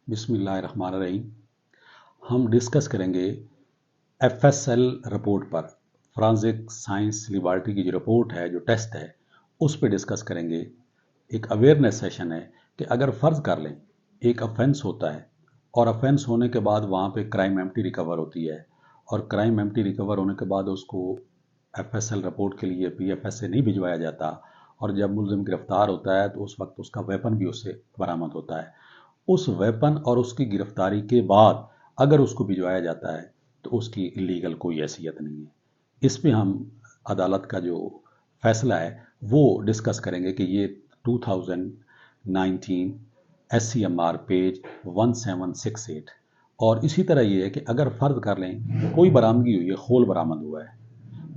बिस्मिल्लाहिर्रहमानिर्रहीम। हम डिस्कस करेंगे FSL रिपोर्ट पर। फॉरेंसिक साइंस लेबॉरेटरी की जो रिपोर्ट है, जो टेस्ट है, उस पर डिस्कस करेंगे। एक अवेयरनेस सेशन है कि अगर फ़र्ज़ कर लें एक ऑफेंस होता है और ऑफेंस होने के बाद वहाँ पे क्राइम एम्प्टी रिकवर होती है और क्राइम एम्प्टी रिकवर होने के बाद उसको FSL रिपोर्ट के लिए PFS से नहीं भिजवाया जाता और जब मुलजिम गिरफ्तार होता है तो उस वक्त उसका वेपन भी उससे बरामद होता है। उस वेपन और उसकी गिरफ्तारी के बाद अगर उसको भिजवाया जाता है तो उसकी इलीगल कोई हैसियत नहीं है। इस पे हम अदालत का जो फैसला है वो डिस्कस करेंगे कि ये 2019 SCMR पेज 1768। और इसी तरह ये है कि अगर फ़र्ज कर लें कोई बरामदगी हुई है, खोल बरामद हुआ है,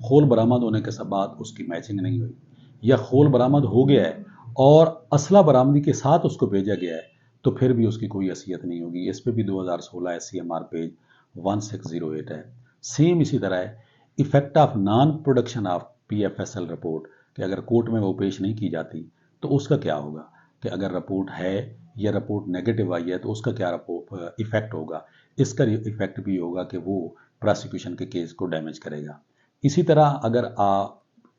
खोल बरामद होने के बाद उसकी मैचिंग नहीं हुई, या खोल बरामद हो गया है और असला बरामदी के साथ उसको भेजा गया है, तो फिर भी उसकी कोई हैसियत नहीं होगी। इस पे भी 2016 SCMR पेज 1608 है। सेम इसी तरह है effect of non production of PFSL report, कि अगर कोर्ट में वो पेश नहीं की जाती तो उसका क्या होगा, कि अगर रिपोर्ट है या रिपोर्ट नेगेटिव आई है तो उसका क्या इफेक्ट होगा। इसका इफेक्ट भी होगा कि वो प्रोसिक्यूशन के केस को डैमेज करेगा। इसी तरह अगर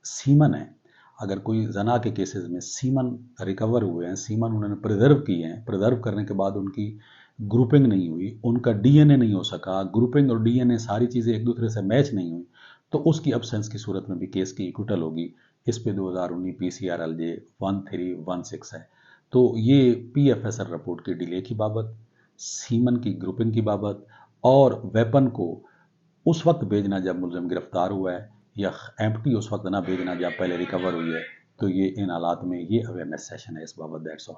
सीमन है, अगर कोई जना के केसेस में सीमन रिकवर हुए हैं, सीमन उन्होंने प्रिजर्व किए हैं, प्रिजर्व करने के बाद उनकी ग्रुपिंग नहीं हुई, उनका DNA नहीं हो सका, ग्रुपिंग और DNA सारी चीज़ें एक दूसरे से मैच नहीं हुई, तो उसकी अब्सेंस की सूरत में भी केस की इक्विटल होगी। इस पे 2019 PCRLJ 1316 है। तो ये PFSL रिपोर्ट की डिले की बाबत, सीमन की ग्रुपिंग की बाबत और वेपन को उस वक्त भेजना जब मुलजिम गिरफ्तार हुआ है, या एम्प्टी उस वक्त ना भेजना जब पहले रिकवर हुई है। तो ये इन हालात में ये अवेयरनेस सेशन है इस बाबत। That's all.